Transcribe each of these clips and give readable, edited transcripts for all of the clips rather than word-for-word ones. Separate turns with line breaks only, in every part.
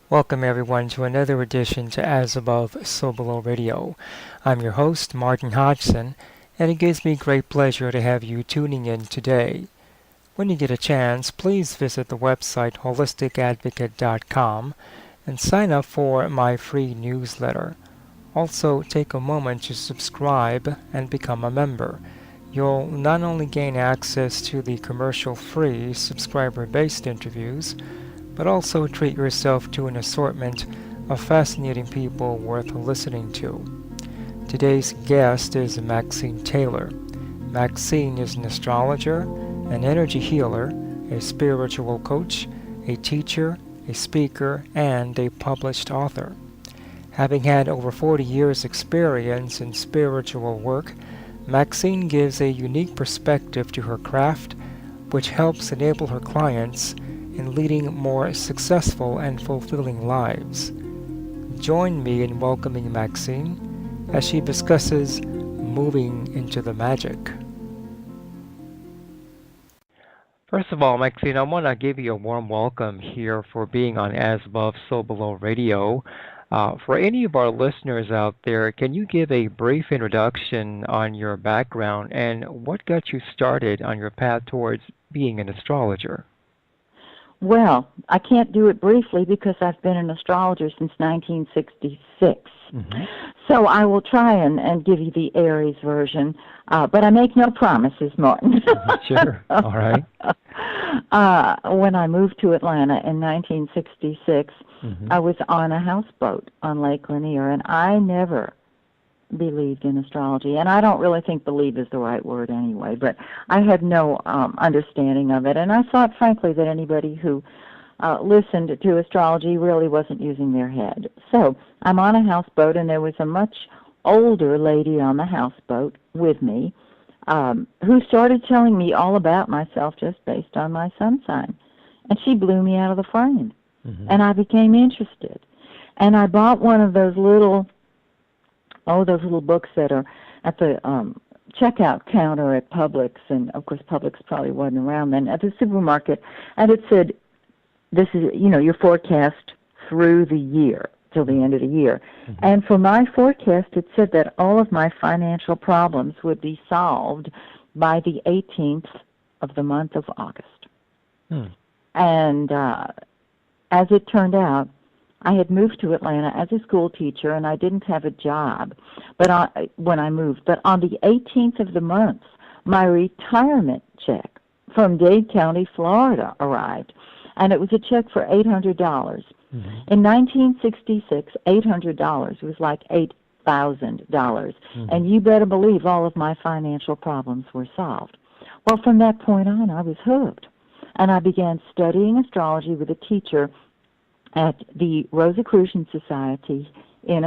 Welcome everyone to another edition to As Above, So Below Radio. I'm your host, Martin Hodgson, and it gives me great pleasure to have you tuning in today. When you get a chance, please visit the website holisticadvocate.com and sign up for my free newsletter. Also, take a moment to subscribe and become a member. You'll not only gain access to the commercial-free subscriber-based interviews, but also treat yourself to an assortment of fascinating people worth listening to. Today's guest is Maxine Taylor. Maxine is an astrologer, an energy healer, a spiritual coach, a teacher, a speaker, and a published author. Having had over 40 years' experience in spiritual work, Maxine gives a unique perspective to her craft, which helps enable her clients in leading more successful and fulfilling lives. Join me in welcoming Maxine as she discusses moving into the magic. First of all, Maxine, I want to give you a warm welcome here for being on As Above, So Below Radio. For any of our listeners out there, can you give a brief introduction on your background and what got you started on your path towards being an astrologer?
Well, I can't do it briefly because I've been an astrologer since 1966. Mm-hmm. So I will try and give you the Aries version, but I make no promises, Martin.
Sure. All right.
When I moved to Atlanta in 1966, mm-hmm. I was on a houseboat on Lake Lanier, and I never believed in astrology, and I don't really think believe is the right word anyway, but I had no understanding of it, and I thought, frankly, that anybody who listened to astrology really wasn't using their head. So I'm on a houseboat, and there was a much older lady on the houseboat with me who started telling me all about myself just based on my sun sign, and she blew me out of the frame, mm-hmm. and I became interested, and I bought one of those little books that are at the checkout counter at Publix, and of course Publix probably wasn't around then, at the supermarket, and it said, this is, your forecast through the year, till the end of the year. Mm-hmm. And for my forecast, it said that all of my financial problems would be solved by the 18th of the month of August. And as it turned out, I had moved to Atlanta as a school teacher, and I didn't have a job when I moved. But on the 18th of the month, my retirement check from Dade County, Florida, arrived, and it was a check for $800. Mm-hmm. In 1966, $800 was like $8,000, mm-hmm. and you better believe all of my financial problems were solved. Well, from that point on, I was hooked, and I began studying astrology with a teacher at the Rosicrucian Society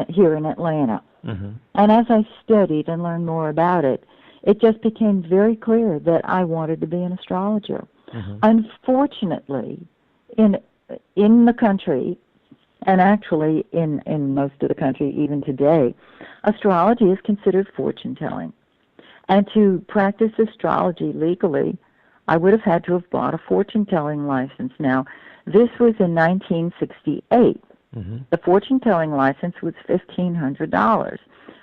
here in Atlanta. Mm-hmm. And as I studied and learned more about it, it just became very clear that I wanted to be an astrologer. Mm-hmm. Unfortunately, in the country, and actually in most of the country even today, astrology is considered fortune-telling. And to practice astrology legally, I would have had to have bought a fortune-telling license. Now, this was in 1968. Mm-hmm. The fortune-telling license was $1,500.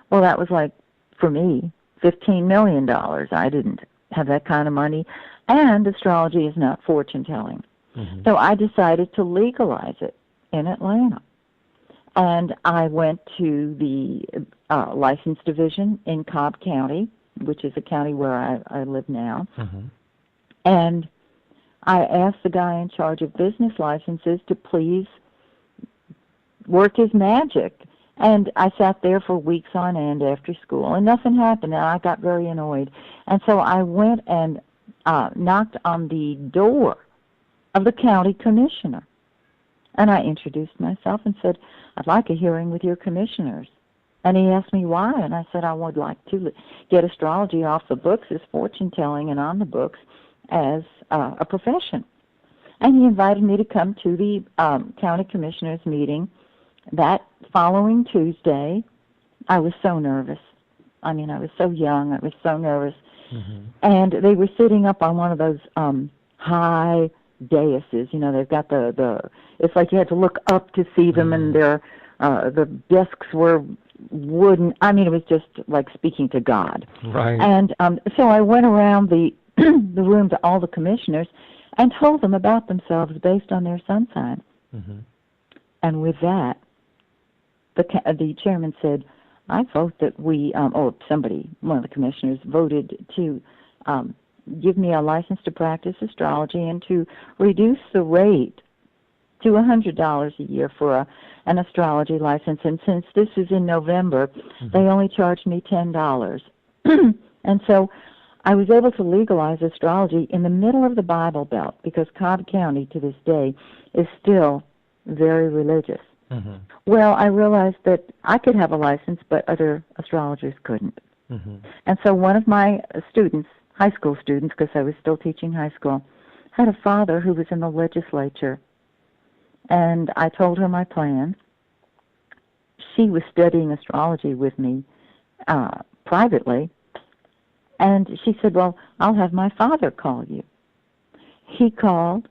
Well, that was like, for me, $15 million. I didn't have that kind of money, and astrology is not fortune-telling. Mm-hmm. So I decided to legalize it in Atlanta. And I went to the license division in Cobb County, which is a county where I live now. Mm-hmm. And I asked the guy in charge of business licenses to please work his magic. And I sat there for weeks on end after school, and nothing happened, and I got very annoyed. And so I went and knocked on the door of the county commissioner. And I introduced myself and said, I'd like a hearing with your commissioners. And he asked me why, and I said I would like to get astrology off the books as fortune-telling and on the books as a profession. And he invited me to come to the county commissioners meeting that following Tuesday. I was so nervous. I mean, I was so young. I was so nervous. Mm-hmm. And they were sitting up on one of those high daises. You know, they've got it's like you had to look up to see them, and the desks were wooden. I mean, it was just like speaking to God.
Right.
And so I went around the the room to all the commissioners and told them about themselves based on their sun sign.
Mm-hmm.
And with that, the chairman said, I vote that we, one of the commissioners voted to give me a license to practice astrology and to reduce the rate to $100 a year for an astrology license. And since this is in November, they only charged me $10. And so I was able to legalize astrology in the middle of the Bible Belt, because Cobb County to this day is still very religious.
Mm-hmm.
Well, I realized that I could have a license, but other astrologers couldn't.
Mm-hmm.
And so one of my students, high school students, because I was still teaching high school, had a father who was in the legislature. And I told her my plan. She was studying astrology with me privately. And she said, well, I'll have my father call you. He called.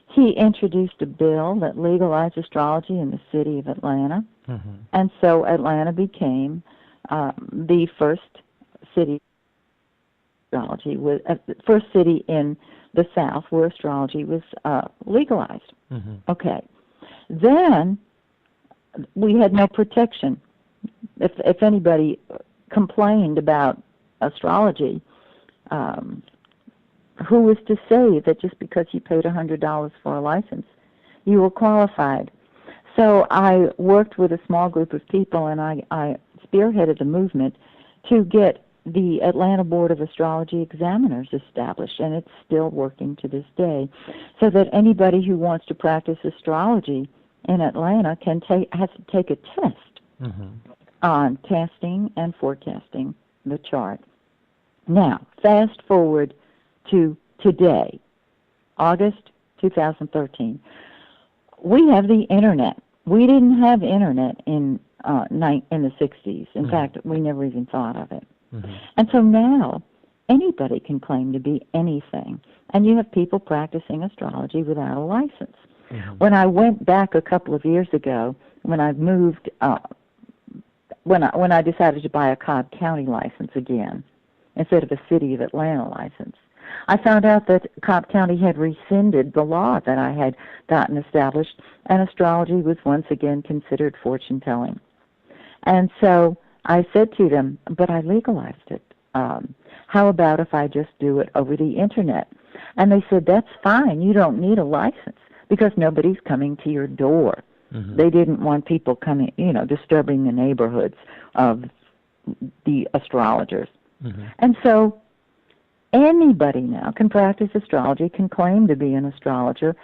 He introduced a bill that legalized astrology in the city of Atlanta.
Mm-hmm.
And so Atlanta became the first city first city in the South where astrology was legalized.
Mm-hmm.
Okay. Then we had no protection. If anybody complained about astrology, who was to say that just because you paid $100 for a license, you were qualified? So I worked with a small group of people, and I spearheaded the movement to get the Atlanta Board of Astrology Examiners established, and it's still working to this day, so that anybody who wants to practice astrology in Atlanta has to take a test on casting and forecasting the chart. Now, fast forward to today, August 2013. We have the Internet. We didn't have Internet in the 60s. In fact, we never even thought of it. And so now, anybody can claim to be anything. And you have people practicing astrology without a license. When I went back a couple of years ago, when I moved, when I decided to buy a Cobb County license again, instead of a City of Atlanta license, I found out that Cobb County had rescinded the law that I had gotten established, and astrology was once again considered fortune-telling. And so I said to them, but I legalized it. How about if I just do it over the Internet? And they said, that's fine. You don't need a license because nobody's coming to your door. They didn't want people coming, disturbing the neighborhoods of the astrologers. And so anybody now can practice astrology, can claim to be an astrologer,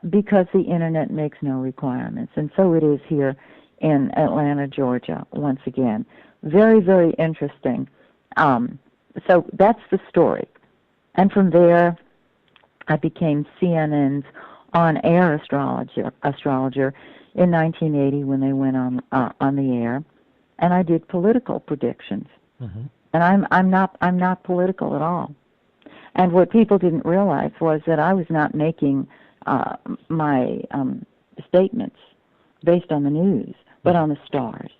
because the Internet makes no requirements. And so it is here in Atlanta, Georgia, once again. Very, very interesting. So that's the story. And from there, I became CNN's on-air astrologer in 1980 when they went on the air, and I did political predictions. And I'm not political at all. And what people didn't realize was that I was not making my statements based on the news, but on the stars.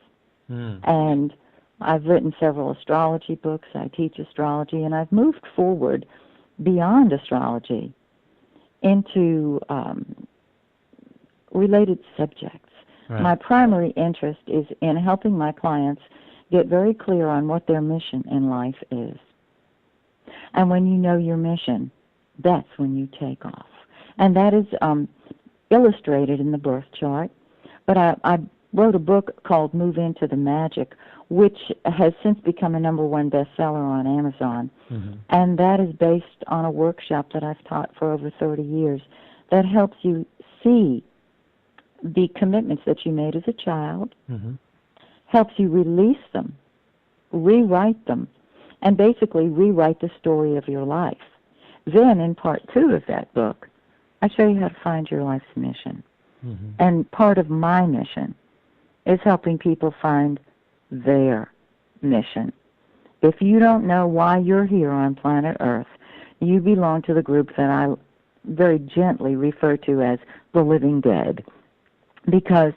And I've written several astrology books. I teach astrology, and I've moved forward beyond astrology into related subjects. Right. My primary interest is in helping my clients get very clear on what their mission in life is. And when you know your mission, that's when you take off. And that is illustrated in the birth chart. But I wrote a book called Move Into the Magic, which has since become a #1 bestseller on Amazon. And that is based on a workshop that I've taught for over 30 years that helps you see the commitments that you made as a child, helps you release them, rewrite them, and basically rewrite the story of your life. Then in part 2 of that book, I show you how to find your life's mission. And part of my mission is helping people find their mission. If you don't know why you're here on planet Earth, you belong to the group that I very gently refer to as the living dead, because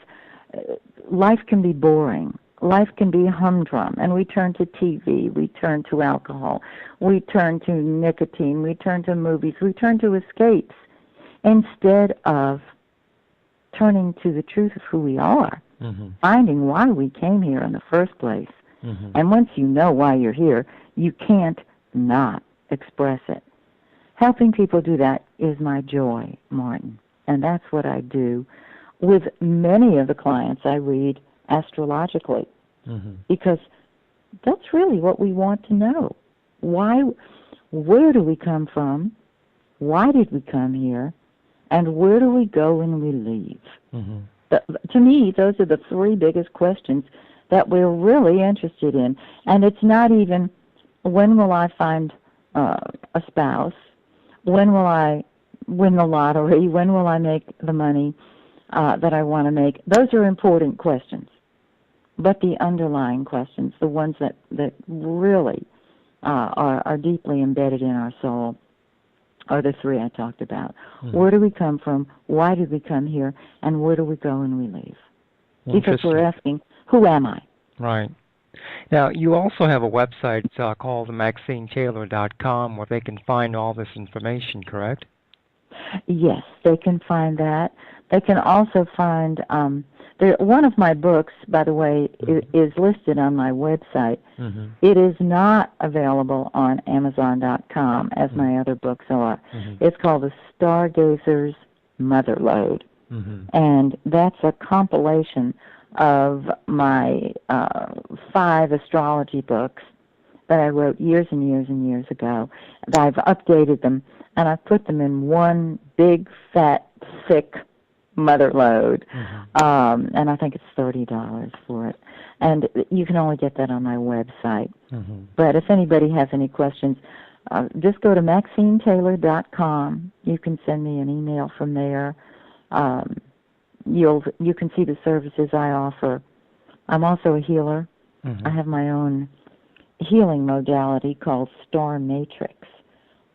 life can be boring. Life can be humdrum, and we turn to TV, we turn to alcohol, we turn to nicotine, we turn to movies, we turn to escapes, instead of turning to the truth of who we are, finding why we came here in the first place. And once you know why you're here, you can't not express it. Helping people do that is my joy, Martin, and that's what I do with many of the clients I read astrologically, because that's really what we want to know. Where do we come from? Why did we come here? And where do we go when we leave? To me, those are the three biggest questions that we're really interested in. And it's not even, when will I find a spouse? When will I win the lottery? When will I make the money that I want to make? Those are important questions. But the underlying questions, the ones that really are deeply embedded in our soul, are the three I talked about. Where do we come from? Why did we come here? And where do we go when we leave? Because we're asking, who am I?
Right. Now, you also have a website called MaxineTaylor.com where they can find all this information, correct?
Yes, they can find that. They can also find, one of my books, by the way, is listed on my website. It is not available on Amazon.com as my other books are. It's called The Stargazer's Motherlode. And that's a compilation of my 5 astrology books that I wrote years and years and years ago. And I've updated them, and I've put them in one big, fat, thick motherlode, and I think it's $30 for it. And you can only get that on my website. But if anybody has any questions, just go to MaxineTaylor.com. You can send me an email from there. You can see the services I offer. I'm also a healer. I have my own healing modality called Star Matrix,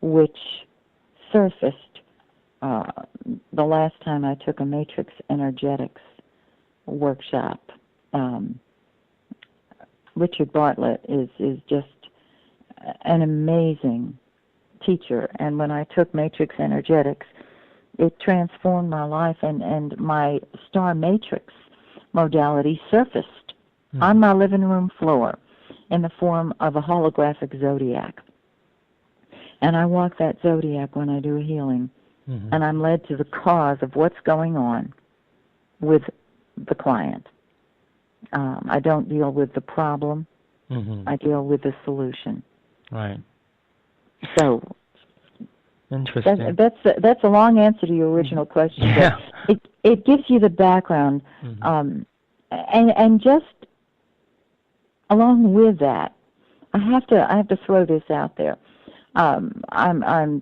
which surfaced the last time I took a matrix energetics workshop. Richard Bartlett is just an amazing teacher, and when I took matrix energetics, it transformed my life, and my star matrix modality surfaced on my living room floor in the form of a holographic zodiac. And I walk that zodiac when I do a healing, and I'm led to the cause of what's going on with the client. I don't deal with the problem. I deal with the solution.
Right.
So
interesting.
That's a long answer to your original question.
Yeah.
But it gives you the background, and just along with that, I have to throw this out there. I'm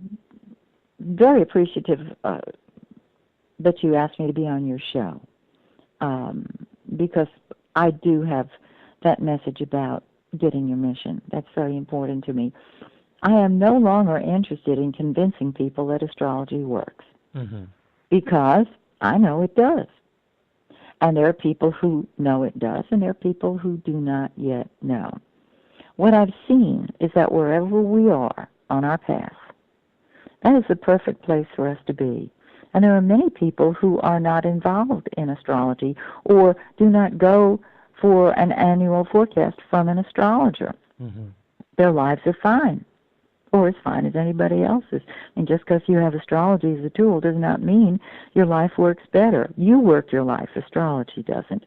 very appreciative that you asked me to be on your show, because I do have that message about getting your mission. That's very important to me. I am no longer interested in convincing people that astrology works, because I know it does. And there are people who know it does, and there are people who do not yet know. What I've seen is that wherever we are on our path, that is the perfect place for us to be. And there are many people who are not involved in astrology or do not go for an annual forecast from an astrologer. Their lives are fine, or as fine as anybody else's. And just because you have astrology as a tool does not mean your life works better. You work your life. Astrology doesn't.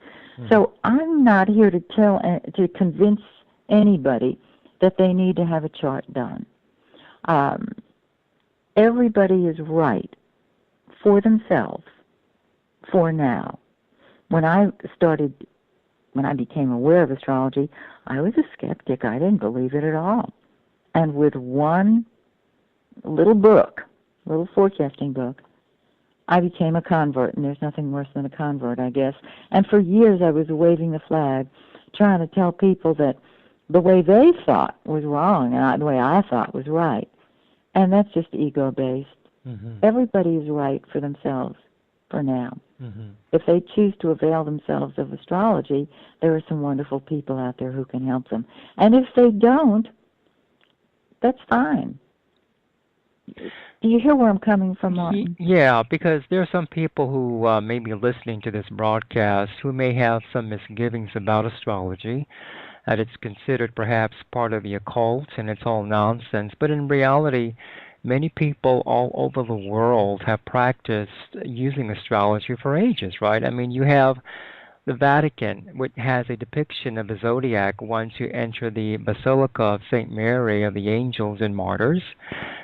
So I'm not here to convince anybody that they need to have a chart done. Everybody is right for themselves for now. When I became aware of astrology, I was a skeptic. I didn't believe it at all. And with one little forecasting book, I became a convert, and there's nothing worse than a convert, I guess. And for years I was waving the flag, trying to tell people that the way they thought was wrong and the way I thought was right. And that's just ego-based. Everybody is right for themselves for now. If they choose to avail themselves of astrology, there are some wonderful people out there who can help them. And if they don't, that's fine. Do you hear where I'm coming from, Martin?
Yeah, because there are some people who may be listening to this broadcast who may have some misgivings about astrology, that it's considered perhaps part of the occult and it's all nonsense. But in reality, many people all over the world have practiced using astrology for ages, right? I mean, you have the Vatican, which has a depiction of the zodiac once you enter the Basilica of St. Mary of the Angels and Martyrs.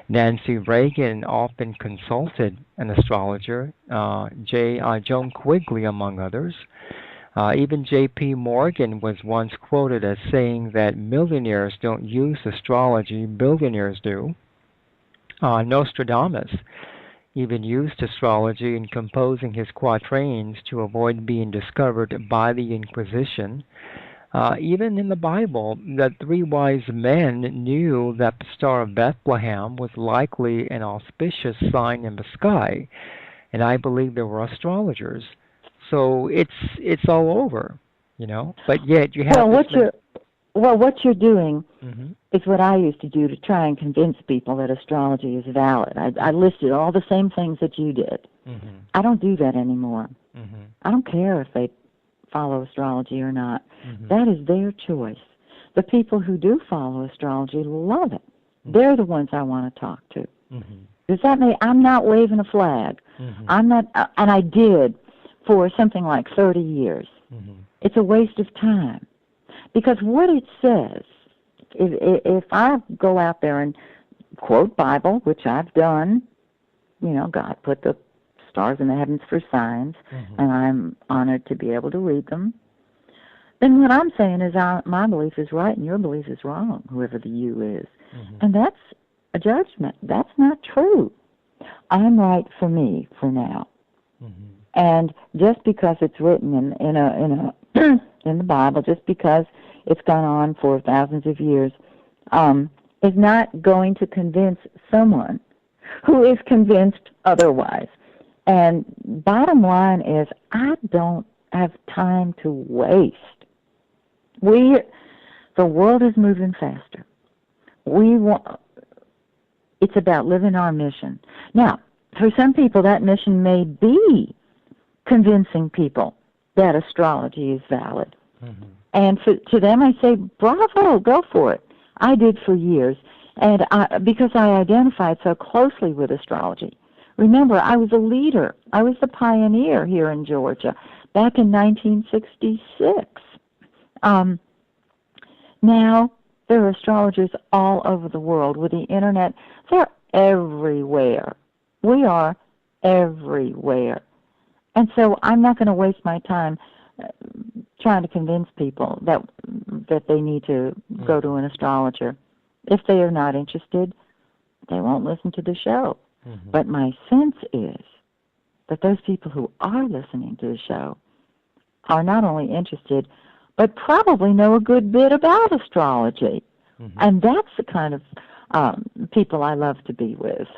Nancy Reagan often consulted an astrologer, Joan Quigley, among others. Even J.P. Morgan was once quoted as saying that millionaires don't use astrology, billionaires do. Nostradamus even used astrology in composing his quatrains to avoid being discovered by the Inquisition. Even in the Bible, the three wise men knew that the Star of Bethlehem was likely an auspicious sign in the sky, and I believe there were astrologers. So it's all over, you know. But yet you have
what you're doing is what I used to do to try and convince people that astrology is valid. I listed all the same things that you did. I don't do that anymore. I don't care if they follow astrology or not. That is their choice. The people who do follow astrology love it. They're the ones I want to talk to. Does that mean I'm not waving a flag? I'm not, and I did for something like 30 years. It's a waste of time. Because what it says, if I go out there and quote Bible, which I've done, you know, God put the stars in the heavens for signs, and I'm honored to be able to read them, then what I'm saying is my belief is right and your belief is wrong, whoever the you is. And that's a judgment. That's not true. I'm right for me for now. And just because it's written in the Bible, just because it's gone on for thousands of years, is not going to convince someone who is convinced otherwise. And bottom line is, I don't have time to waste. The world is moving faster. It's about living our mission. Now, for some people, that mission may be convincing people that astrology is valid. And to them, I say, bravo, go for it. I did for years, and because I identified so closely with astrology. Remember, I was a leader. I was the pioneer here in Georgia back in 1966. Now, there are astrologers all over the world. With the Internet, they're everywhere. We are everywhere. And so I'm not going to waste my time trying to convince people that they need to go to an astrologer. If they are not interested, they won't listen to the show. But my sense is that those people who are listening to the show are not only interested, but probably know a good bit about astrology. And that's the kind of people I love to be with.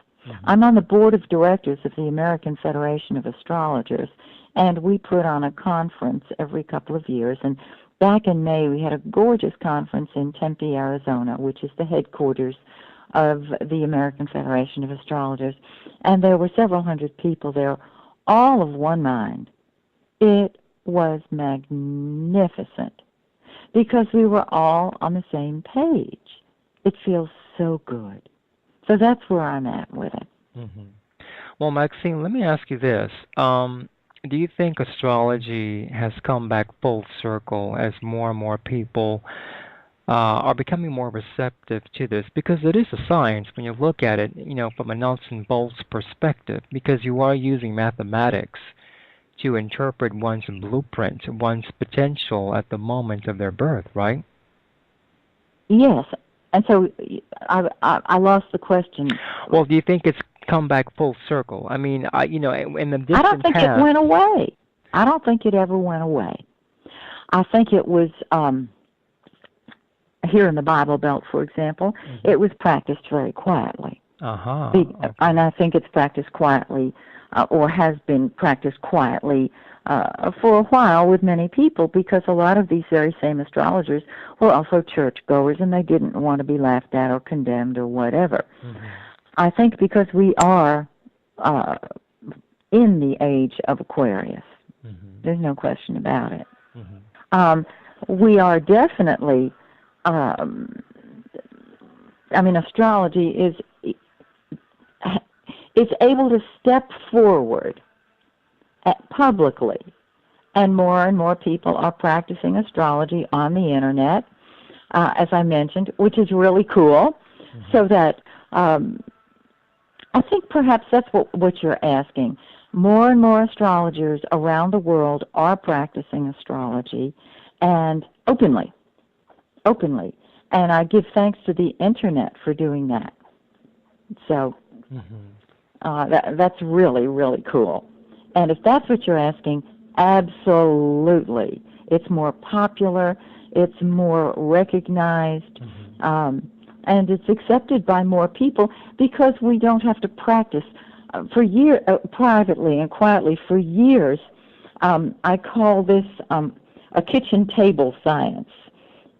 I'm on the board of directors of the American Federation of Astrologers, and we put on a conference every couple of years. And back in May, we had a gorgeous conference in Tempe, Arizona, which is the headquarters of the American Federation of Astrologers. And there were several hundred people there, all of one mind. It was magnificent because we were all on the same page. It feels so good. So that's where I'm at with it.
Well, Maxine, let me ask you this. Do you think astrology has come back full circle as more and more people are becoming more receptive to this? Because it is a science when you look at it, you know, from a nuts and bolts perspective, because you are using mathematics to interpret one's blueprint, one's potential at the moment of their birth, right?
Yes. And so I lost the question.
Well, do you think it's come back full circle? I mean, you know, in the distant
I don't think
past,
it went away. I don't think it ever went away. I think it was, here in the Bible Belt, for example, it was practiced very quietly. And I think it's practiced quietly, or has been practiced quietly for a while with many people, because a lot of these very same astrologers were also churchgoers, and they didn't want to be laughed at or condemned or whatever. I think because we are in the age of Aquarius. There's no question about it. We are definitely, astrology is able to step forward publicly, and more people are practicing astrology on the internet, as I mentioned, which is really cool. So that I think perhaps that's what you're asking. More and more astrologers around the world are practicing astrology, and openly. And I give thanks to the internet for doing that. So that's really, really cool. And if that's what you're asking, absolutely. It's more popular, it's more recognized, and it's accepted by more people, because we don't have to practice for years, privately and quietly for years. I call this a kitchen table science,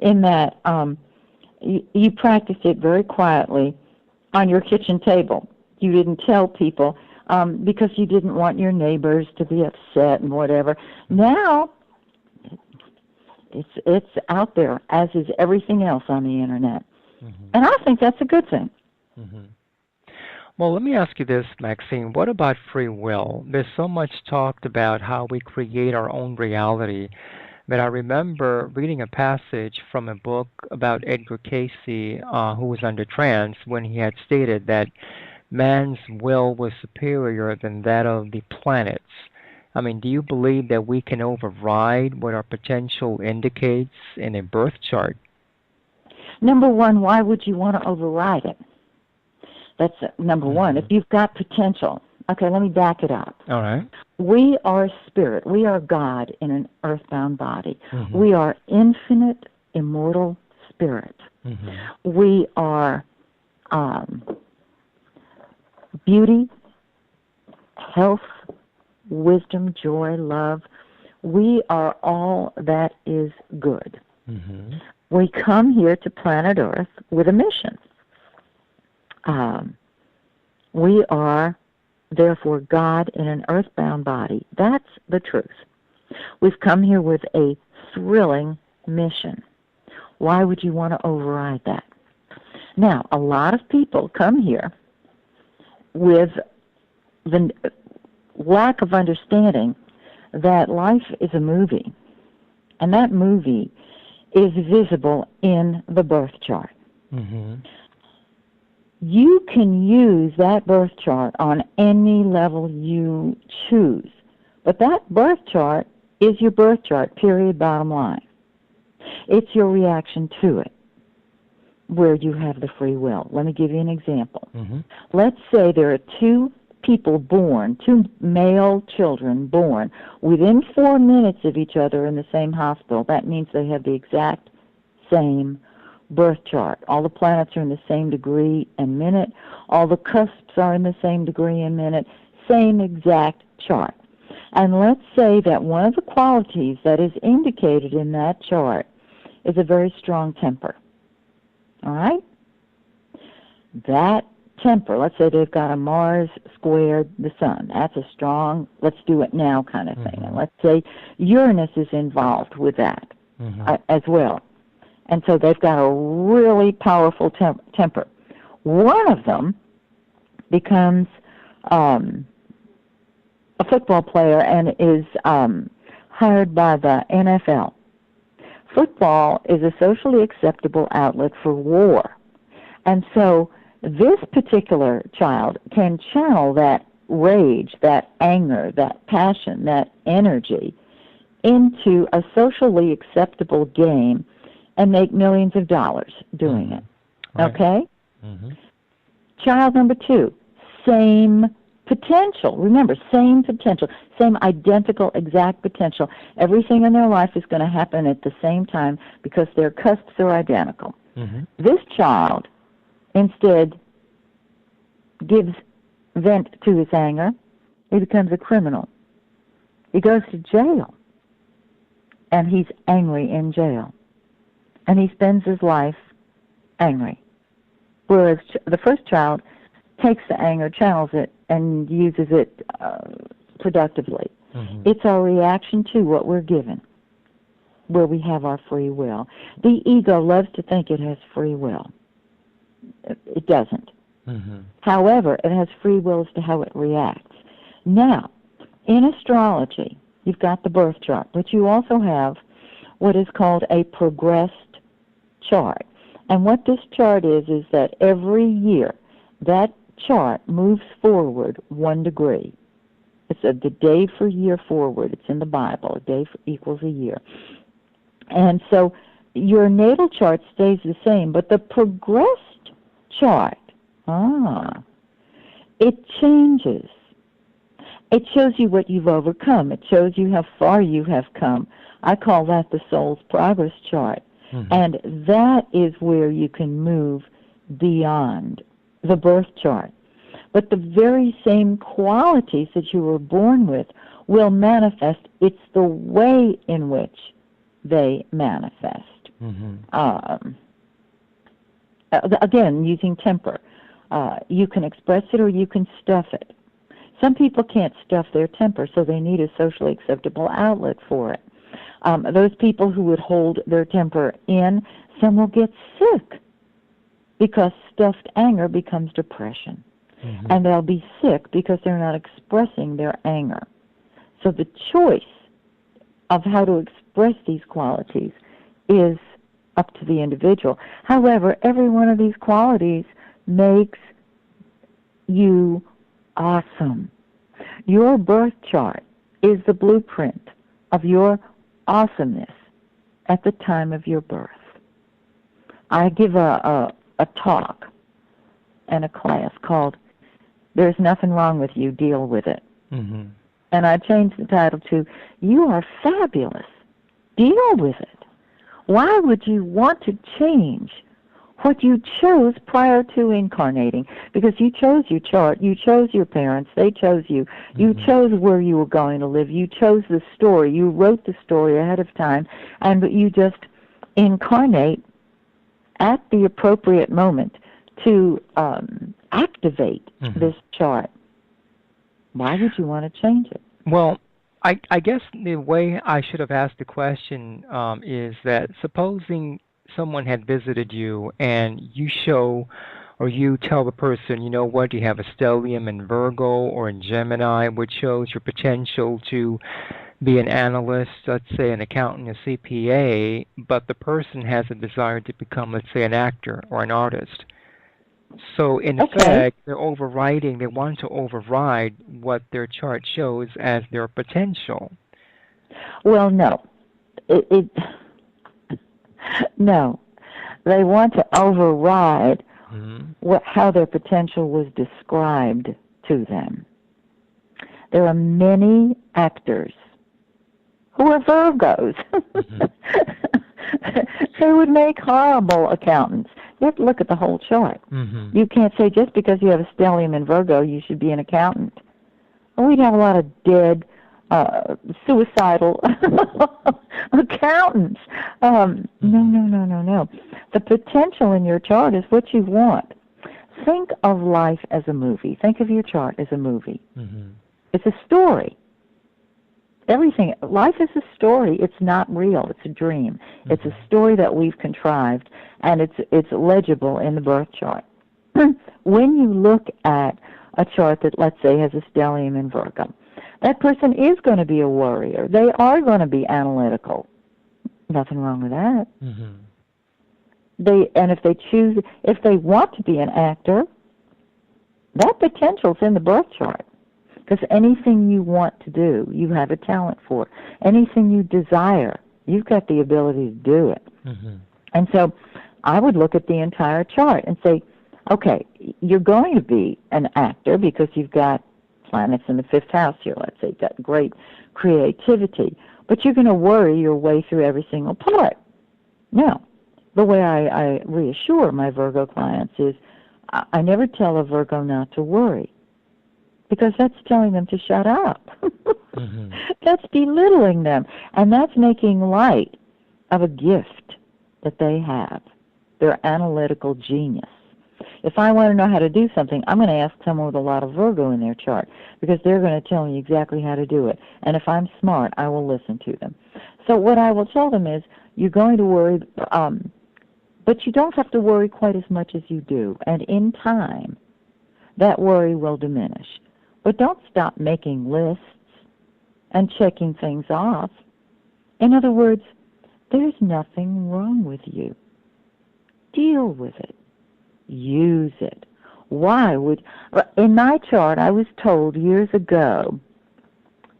in that you practice it very quietly on your kitchen table. You didn't tell people because you didn't want your neighbors to be upset and whatever. Now it's out there, as is everything else on the internet. And I think that's a good thing.
Well, let me ask you this, Maxine. What about free will? There's so much talked about how we create our own reality, but I remember reading a passage from a book about Edgar Cayce, who was under trance, when he had stated that man's will was superior than that of the planets. I mean, do you believe that we can override what our potential indicates in a birth chart?
Number one, why would you want to override it? That's number one. If you've got potential. Okay, let me back it up.
All right.
We are spirit. We are God in an earthbound body. We are infinite, immortal spirit. We are beauty, health, wisdom, joy, love. We are all that is good. We come here to planet Earth with a mission. We are, therefore, God in an earthbound body. That's the truth. We've come here with a thrilling mission. Why would you want to override that? Now, a lot of people come here with the lack of understanding that life is a movie, and that movie is visible in the birth chart. You can use that birth chart on any level you choose, but that birth chart is your birth chart, period, bottom line. It's your reaction to it where you have the free will. Let me give you an example. Let's say there are two people born, two male children born within 4 minutes of each other in the same hospital. That means they have the exact same birth chart. All the planets are in the same degree and minute. All the cusps are in the same degree and minute. Same exact chart. And let's say that one of the qualities that is indicated in that chart is a very strong temper. All right? That temper, let's say they've got a Mars squared the sun. That's a strong, let's do it now kind of thing. And let's say Uranus is involved with that as well. And so they've got a really powerful temper. One of them becomes a football player and is hired by the NFL. Football is a socially acceptable outlet for war. And so this particular child can channel that rage, that anger, that passion, that energy into a socially acceptable game and make millions of dollars doing it.
Right.
Okay? Child number two, same potential. Remember, same potential, same identical, exact potential. Everything in their life is going to happen at the same time because their cusps are identical. This child instead gives vent to his anger, he becomes a criminal. He goes to jail, and he's angry in jail. And he spends his life angry. Whereas the first child takes the anger, channels it, and uses it productively. It's our reaction to what we're given, where we have our free will. The ego loves to think it has free will. It doesn't. However, it has free will as to how it reacts. Now, in astrology, you've got the birth chart, but you also have what is called a progressed chart. And what this chart is that every year that chart moves forward 1 degree. It's the day for year forward. It's in the Bible. A day equals a year. And so your natal chart stays the same, but the progressed chart, it changes. It shows you what you've overcome. It shows you how far you have come. I call that the soul's progress chart. And that is where you can move beyond the birth chart. But the very same qualities that you were born with will manifest. It's the way in which they manifest. Again, using temper. You can express it or you can stuff it. Some people can't stuff their temper, so they need a socially acceptable outlet for it. Those people who would hold their temper in, some will get sick because stuffed anger becomes depression. And they'll be sick because they're not expressing their anger. So the choice of how to express these qualities is up to the individual. However, every one of these qualities makes you awesome. Your birth chart is the blueprint of your awesomeness at the time of your birth. I give a talk in a class called "There's Nothing Wrong with You, Deal with It." And I changed the title to "You Are Fabulous, Deal with It." Why would you want to change what you chose prior to incarnating? Because you chose your chart, you chose your parents, they chose you, you chose where you were going to live, you chose the story, you wrote the story ahead of time, and you just incarnate at the appropriate moment to activate this chart. Why would you want to change it?
Well, I guess the way I should have asked the question is that supposing someone had visited you and you show or you tell the person, you know what, you have a stellium in Virgo or in Gemini, which shows your potential to be an analyst, let's say an accountant, a CPA, but the person has a desire to become, let's say, an actor or an artist. So in effect, they want to override what their chart shows as their potential.
Well, no. No. They want to override how their potential was described to them. There are many actors who are Virgos. They would make horrible accountants. You have to look at the whole chart. You can't say just because you have a stellium in Virgo, you should be an accountant. Well, we'd have a lot of dead, suicidal accountants. No. The potential in your chart is what you want. Think of life as a movie. Think of your chart as a movie. It's a story. Life is a story. It's not real. It's a dream. It's a story that we've contrived, and it's legible in the birth chart. When you look at a chart that, let's say, has a stellium in Virgo, that person is going to be a warrior. They are going to be analytical. Nothing wrong with that. If they want to be an actor, that potential's in the birth chart. Because anything you want to do, you have a talent for. Anything you desire, you've got the ability to do it. And so I would look at the entire chart and say, okay, you're going to be an actor because you've got planets in the 5th house here, let's say. You've got great creativity. But you're going to worry your way through every single part. Now, the way I reassure my Virgo clients is, I never tell a Virgo not to worry, because that's telling them to shut up. That's belittling them, and that's making light of a gift that they have, their analytical genius. If I want to know how to do something, I'm going to ask someone with a lot of Virgo in their chart, because they're going to tell me exactly how to do it. And if I'm smart, I will listen to them. So what I will tell them is, you're going to worry, but you don't have to worry quite as much as you do. And in time, that worry will diminish. But don't stop making lists and checking things off. In other words, there's nothing wrong with you. Deal with it. Use it. Why would... In my chart, I was told years ago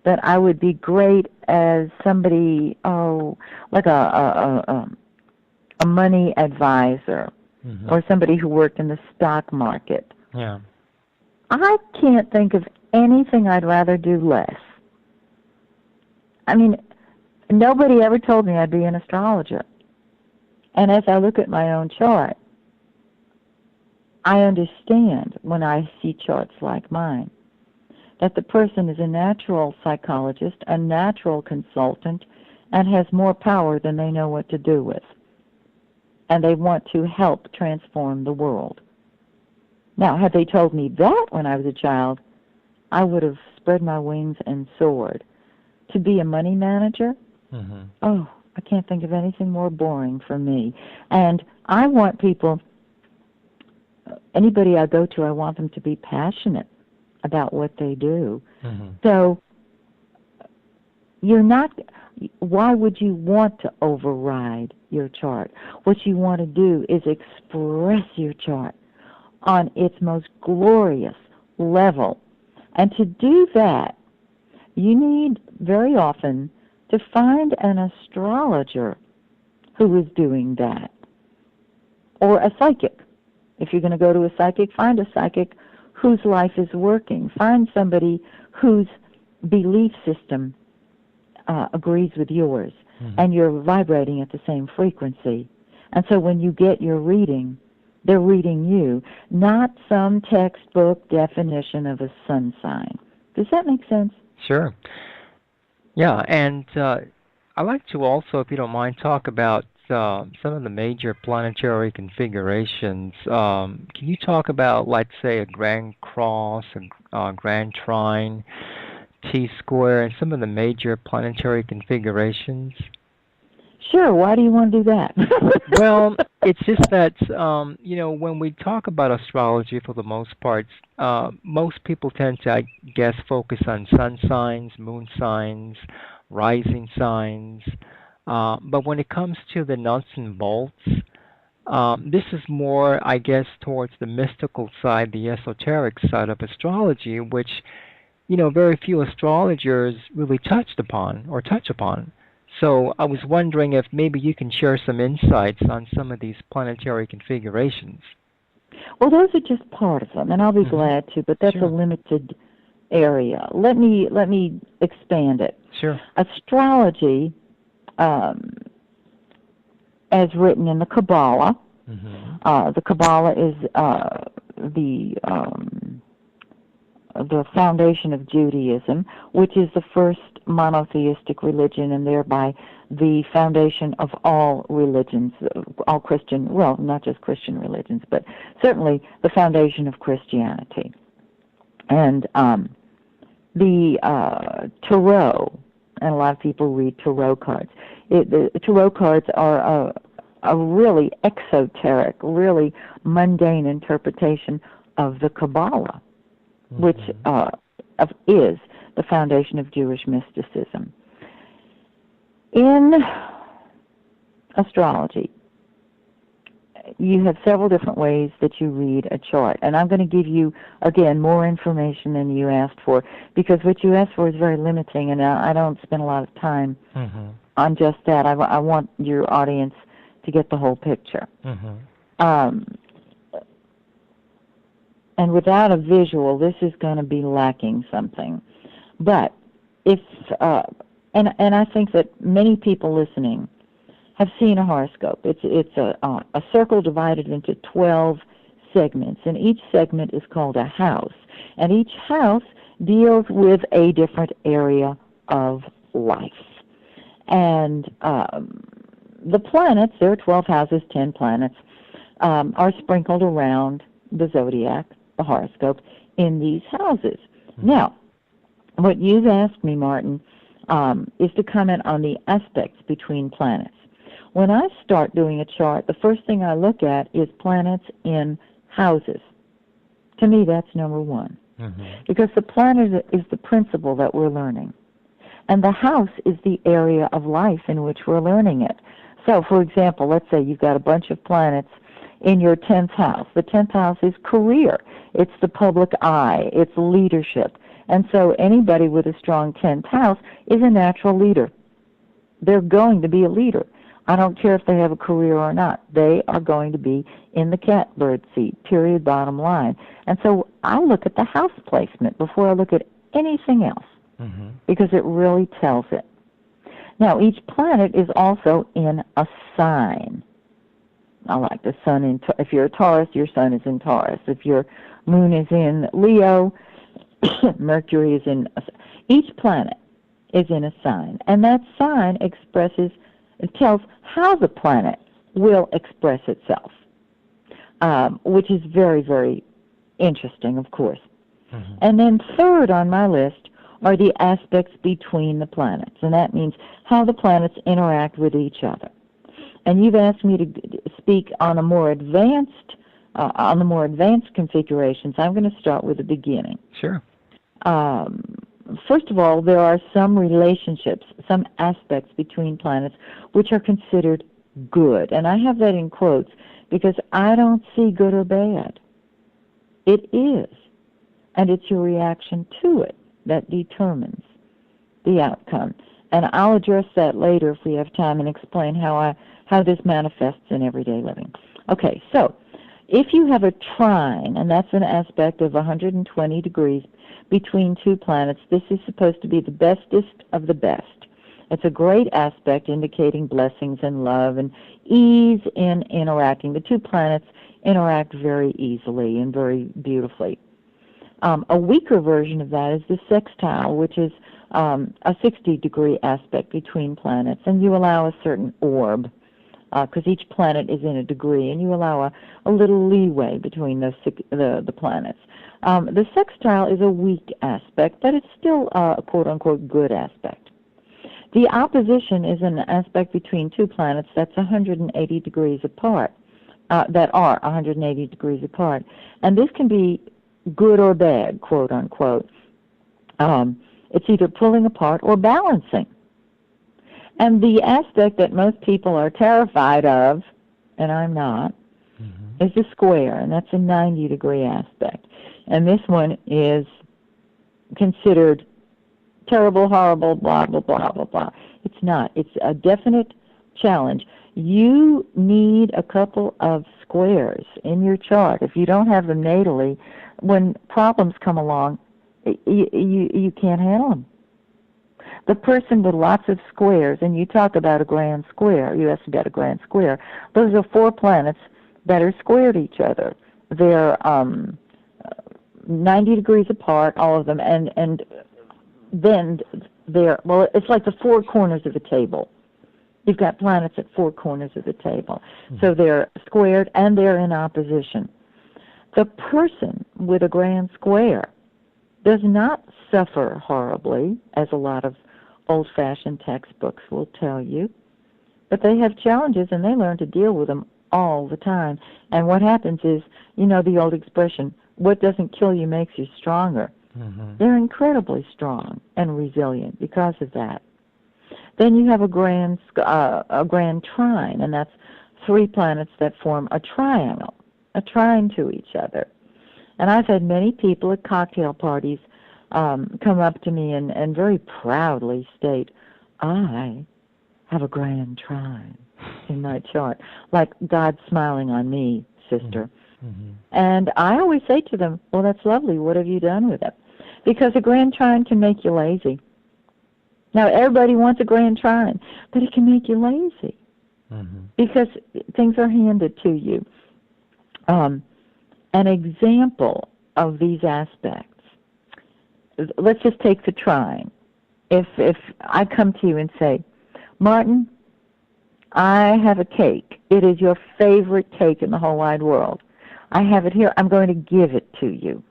that I would be great as somebody, like a money advisor, or somebody who worked in the stock market.
Yeah.
I can't think of anything I'd rather do less. I mean, nobody ever told me I'd be an astrologer. And as I look at my own chart, I understand when I see charts like mine that the person is a natural psychologist, a natural consultant, and has more power than they know what to do with. And they want to help transform the world. Now, had they told me that when I was a child, I would have spread my wings and soared. To be a money manager? Oh, I can't think of anything more boring for me. And I want people, anybody I go to, I want them to be passionate about what they do. So you're not, why would you want to override your chart? What you want to do is express your chart on its most glorious level. And to do that, you need very often to find an astrologer who is doing that, or a psychic. If you're going to go to a psychic, find a psychic whose life is working. Find somebody whose belief system agrees with yours, and you're vibrating at the same frequency. And so when you get your reading, they're reading you, not some textbook definition of a sun sign. Does that make sense?
Sure. Yeah, and I'd like to also, if you don't mind, talk about some of the major planetary configurations. Can you talk about, let's say, a grand cross, a grand trine, T-square, and some of the major planetary configurations?
Sure. Why do you want to do that?
Well, it's just that, when we talk about astrology, for the most part, most people tend to, I guess, focus on sun signs, moon signs, rising signs. But when it comes to the nuts and bolts, this is more, I guess, towards the mystical side, the esoteric side of astrology, which, very few astrologers really touch upon. So I was wondering if maybe you can share some insights on some of these planetary configurations.
Well, those are just part of them, and I'll be glad to, but that's a limited area. Let me expand it.
Sure.
Astrology, as written in the Kabbalah, the Kabbalah is the foundation of Judaism, which is the first monotheistic religion, and thereby the foundation of all religions, all Christian, well, not just Christian religions, but certainly the foundation of Christianity. And the tarot, and a lot of people read tarot cards. The tarot cards are a really exoteric, really mundane interpretation of the Kabbalah, which is the foundation of Jewish mysticism. In astrology, you have several different ways that you read a chart. And I'm going to give you, again, more information than you asked for, because what you asked for is very limiting, and I don't spend a lot of time on just that. I want your audience to get the whole picture. And without a visual, this is going to be lacking something. But if, and I think that many people listening have seen a horoscope. It's a circle divided into 12 segments, and each segment is called a house. And each house deals with a different area of life. And the planets, there are 12 houses, 10 planets, are sprinkled around the zodiac, the horoscope, in these houses. Now, what you've asked me, Martin, is to comment on the aspects between planets. When I start doing a chart, the first thing I look at is planets in houses. To me, that's number one. Because the planet is the principle that we're learning. And the house is the area of life in which we're learning it. So, for example, let's say you've got a bunch of planets in your 10th house. The 10th house is career. It's the public eye. It's leadership. And so anybody with a strong 10th house is a natural leader. They're going to be a leader. I don't care if they have a career or not. They are going to be in the catbird seat, period, bottom line. And so I look at the house placement before I look at anything else, because it really tells it. Now, each planet is also in a sign. I like the sun in, if you're a Taurus, your sun is in Taurus. If your moon is in Leo, Mercury is in, each planet is in a sign. And that sign expresses, it tells how the planet will express itself, which is very, very interesting, of course. And then third on my list are the aspects between the planets, and that means how the planets interact with each other. And you've asked me to speak on a more advanced, on the more advanced configurations. I'm going to start with the beginning.
Sure.
First of all, there are some relationships, some aspects between planets which are considered good. And I have that in quotes because I don't see good or bad. It is. And it's your reaction to it that determines the outcome. And I'll address that later if we have time and explain how this manifests in everyday living. Okay, so if you have a trine, and that's an aspect of 120 degrees between two planets, this is supposed to be the bestest of the best. It's a great aspect indicating blessings and love and ease in interacting. The two planets interact very easily and very beautifully. A weaker version of that is the sextile, which is a 60-degree aspect between planets, and you allow a certain orb, because each planet is in a degree, and you allow a little leeway between the planets. The sextile is a weak aspect, but it's still a quote-unquote good aspect. The opposition is an aspect between two planets that's 180 degrees apart, that are 180 degrees apart. And this can be good or bad, quote-unquote. It's either pulling apart or balancing. And the aspect that most people are terrified of, and I'm not, is the square, and that's a 90-degree aspect. And this one is considered terrible, horrible, blah, blah, blah, blah, blah. It's not. It's a definite challenge. You need a couple of squares in your chart. If you don't have them natally, when problems come along, you can't handle them. The person with lots of squares, and you talk about a grand square, you asked about a grand square, those are four planets that are squared each other. They're 90 degrees apart, all of them, and then they're, well, it's like the four corners of a table. You've got planets at four corners of the table. So they're squared and they're in opposition. The person with a grand square does not suffer horribly, as a lot of old-fashioned textbooks will tell you, but they have challenges and they learn to deal with them all the time. And what happens is, you know the old expression, what doesn't kill you makes you stronger. They're incredibly strong and resilient because of that. Then you have a grand trine, and that's three planets that form a triangle, a trine to each other. And I've had many people at cocktail parties come up to me and very proudly state, I have a grand trine in my chart, like God's smiling on me, sister. And I always say to them, well, that's lovely. What have you done with it? Because a grand trine can make you lazy. Now, everybody wants a grand trine, but it can make you lazy because things are handed to you. an example of these aspects, let's just take the trine. If I come to you and say, Martin, I have a cake. It is your favorite cake in the whole wide world. I have it here. I'm going to give it to you.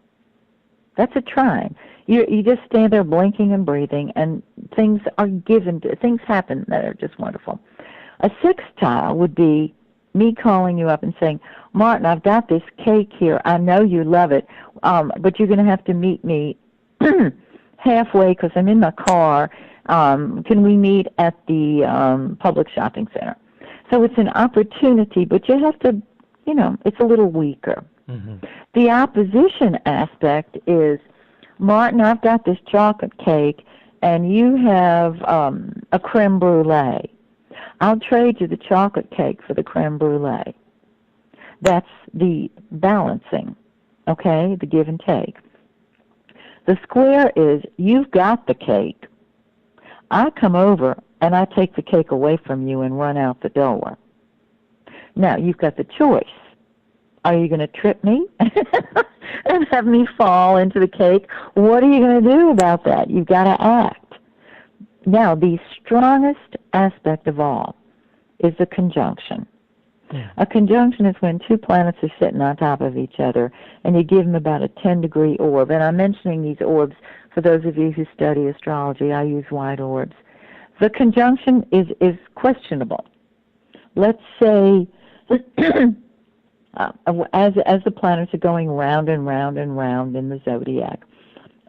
That's a trine. You just stand there blinking and breathing, and things are given. Things happen that are just wonderful. A sextile would be me calling you up and saying, Martin, I've got this cake here. I know you love it, but you're going to have to meet me halfway because I'm in my car. Can we meet at the public shopping center? So it's an opportunity, but you have to, it's a little weaker. Mm-hmm. The opposition aspect is, Martin, I've got this chocolate cake, and you have a creme brulee. I'll trade you the chocolate cake for the creme brulee. That's the balancing, okay, the give and take. The square is, you've got the cake. I come over, and I take the cake away from you and run out the door. Now, you've got the choice. Are you going to trip me and have me fall into the cake? What are you going to do about that? You've got to act. Now, the strongest aspect of all is the conjunction. Yeah. A conjunction is when two planets are sitting on top of each other, and you give them about a 10-degree orb. And I'm mentioning these orbs for those of you who study astrology. I use wide orbs. The conjunction is questionable. Let's say, as the planets are going round and round and round in the zodiac,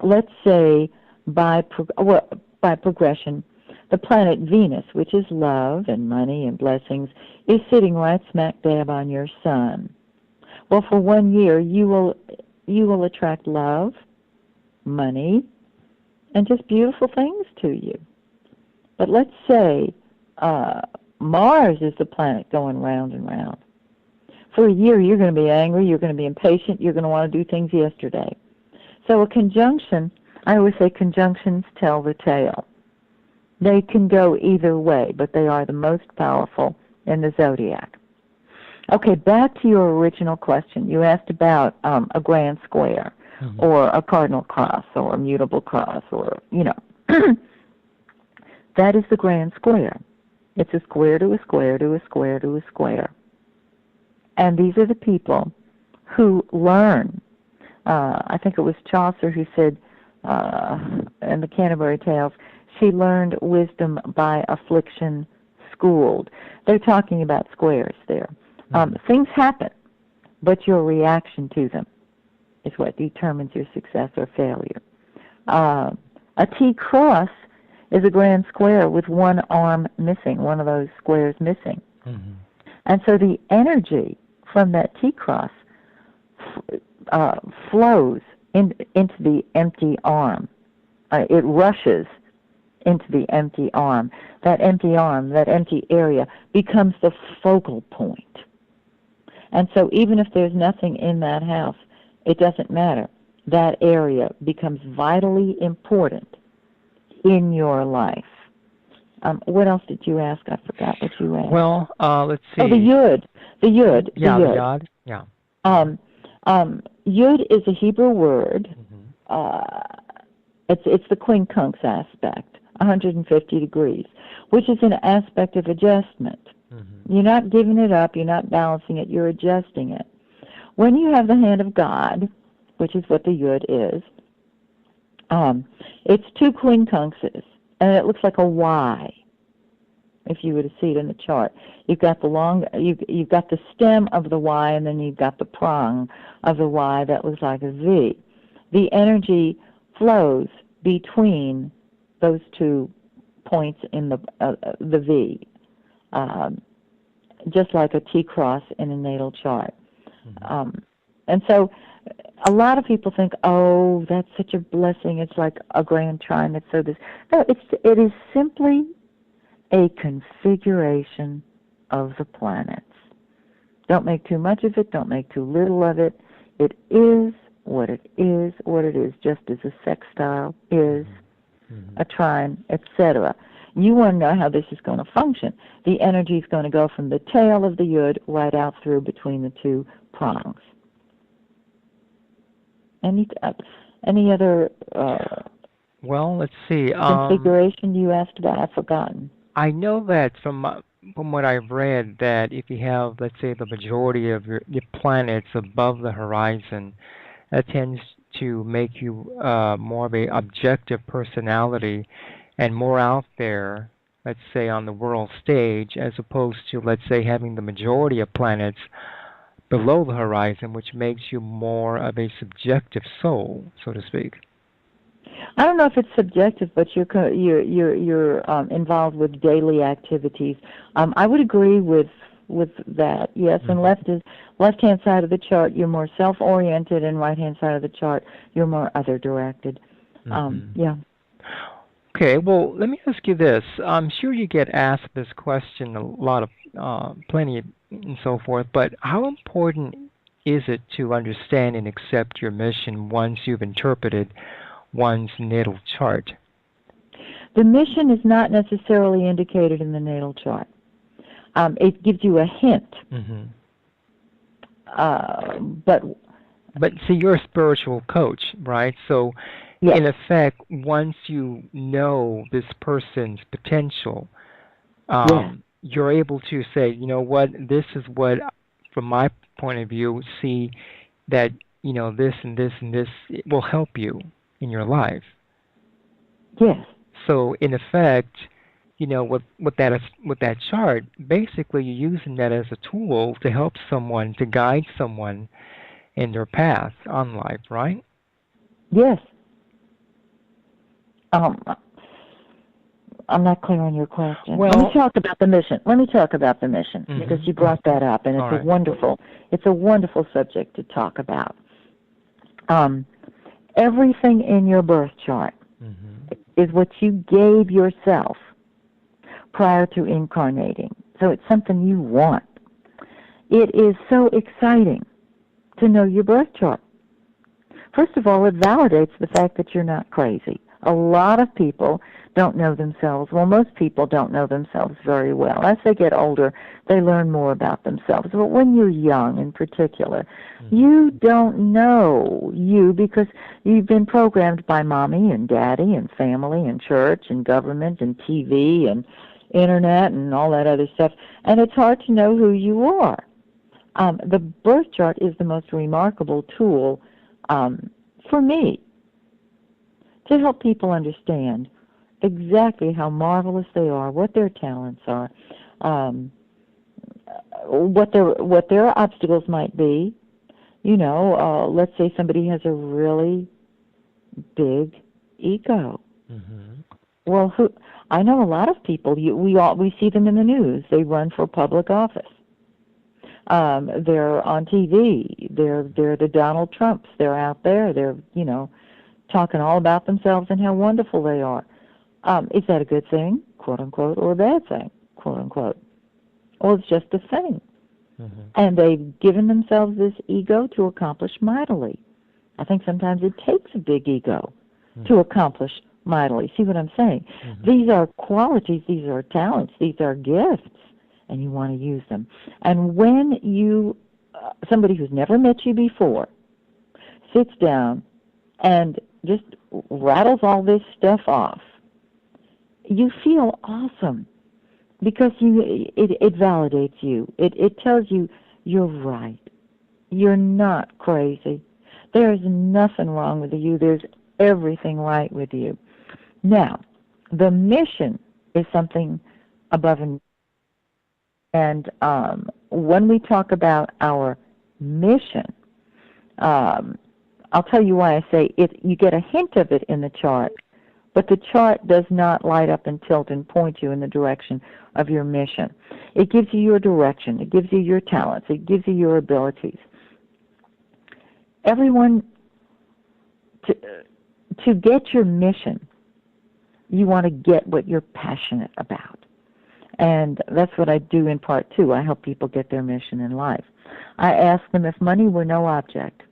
let's say by progression, the planet Venus, which is love and money and blessings, is sitting right smack dab on your sun. Well, for 1 year, you will attract love, money, and just beautiful things to you. But let's say Mars is the planet going round and round. For a year, you're going to be angry, you're going to be impatient, you're going to want to do things yesterday. So a conjunction, I always say conjunctions tell the tale. They can go either way, but they are the most powerful in the zodiac. Okay, back to your original question. You asked about a grand square, mm-hmm. or a cardinal cross, or a mutable cross, or, That is the grand square. It's a square to a square to a square to a square. And these are the people who learn. I think it was Chaucer who said in the Canterbury Tales, she learned wisdom by affliction schooled. They're talking about squares there. Things happen, but your reaction to them is what determines your success or failure. A T-cross is a grand square with one arm missing, one of those squares missing. Mm-hmm. And so the energy from that T-cross flows into the empty arm. It rushes into the empty arm. That empty area becomes the focal point. And so even if there's nothing in that house, it doesn't matter. That area becomes vitally important in your life. What else did you ask? I forgot what you asked.
Well, let's see.
Oh, the yud. The yud.
Yeah, the yud. Yeah.
Yud is a Hebrew word. Mm-hmm. It's the quincunx aspect, 150 degrees, which is an aspect of adjustment. Mm-hmm. You're not giving it up. You're not balancing it. You're adjusting it. When you have the hand of God, which is what the yud is, it's two quincunxes, and it looks like a Y. If you were to see it in the chart, you've got you've got the stem of the Y, and then you've got the prong of the Y that looks like a V. The energy flows between those 2 points in the V, just like a T-cross in a natal chart. Mm-hmm. And so a lot of people think, oh, that's such a blessing. It's like a grand trine. It's so this. No, it is simply a configuration of the planets. Don't make too much of it. Don't make too little of it. It is what it is, just as a sextile is, mm-hmm. a trine, etc. You want to know how this is going to function. The energy is going to go from the tail of the yud right out through between the 2 prongs. Any any other
Well, let's see.
configuration you asked about? I've forgotten.
I know that from what I've read that if you have, let's say, the majority of your planets above the horizon, that tends to make you more of a objective personality and more out there, let's say, on the world stage, as opposed to, let's say, having the majority of planets below the horizon, which makes you more of a subjective soul, so to speak.
I don't know if it's subjective, but you're involved with daily activities. I would agree with that. Yes, and left hand side of the chart, you're more self-oriented, and right hand side of the chart, you're more other directed. Yeah.
Okay, well, let me ask you this. I'm sure you get asked this question a lot of, plenty and so forth, but how important is it to understand and accept your mission once you've interpreted one's natal chart?
The mission is not necessarily indicated in the natal chart. It gives you a hint. But
see, you're a spiritual coach, right? So,
yes.
in effect, once you know this person's potential,
Yes.
you're able to say, you know what, this is what, from my point of view, see that, you know, this and this and this will help you in your life.
Yes.
So, in effect, you know, with that chart, basically you're using that as a tool to help someone, to guide someone in their path on life, right?
Yes. I'm not clear on your question.
Well,
let me talk about the mission. Because you brought that up, and it's a wonderful subject to talk about. Everything in your birth chart is what you gave yourself prior to incarnating. So it's something you want. It is so exciting to know your birth chart. First of all, it validates the fact that you're not crazy. A lot of people don't know themselves. Well, most people don't know themselves very well. As they get older, they learn more about themselves. But when you're young, in particular, you don't know you because you've been programmed by mommy and daddy and family and church and government and TV and internet and all that other stuff. And it's hard to know who you are. The birth chart is the most remarkable tool for me to help people understand exactly how marvelous they are, what their talents are, what their obstacles might be. You know, let's say somebody has a really big ego. Well, I know a lot of people. We see them in the news. They run for public office. They're on TV. They're the Donald Trumps. They're out there. They're talking all about themselves and how wonderful they are. Is that a good thing, quote unquote, or a bad thing, quote unquote? Well, it's just a thing. And they've given themselves this ego to accomplish mightily. I think sometimes it takes a big ego to accomplish mightily. See what I'm saying? These are qualities, these are talents, these are gifts, and you want to use them. And when you, somebody who's never met you before, sits down and just rattles all this stuff off, you feel awesome because it validates you. It tells you you're right. You're not crazy. There's nothing wrong with you. There's everything right with you. Now, the mission is something above and when we talk about our mission, I'll tell you why I say it. You get a hint of it in the chart, but the chart does not light up and tilt and point you in the direction of your mission. It gives you your direction. It gives you your talents. It gives you your abilities. Everyone, to get your mission, you want to get what you're passionate about. And that's what I do in part two. I help people get their mission in life. I ask them if money were no object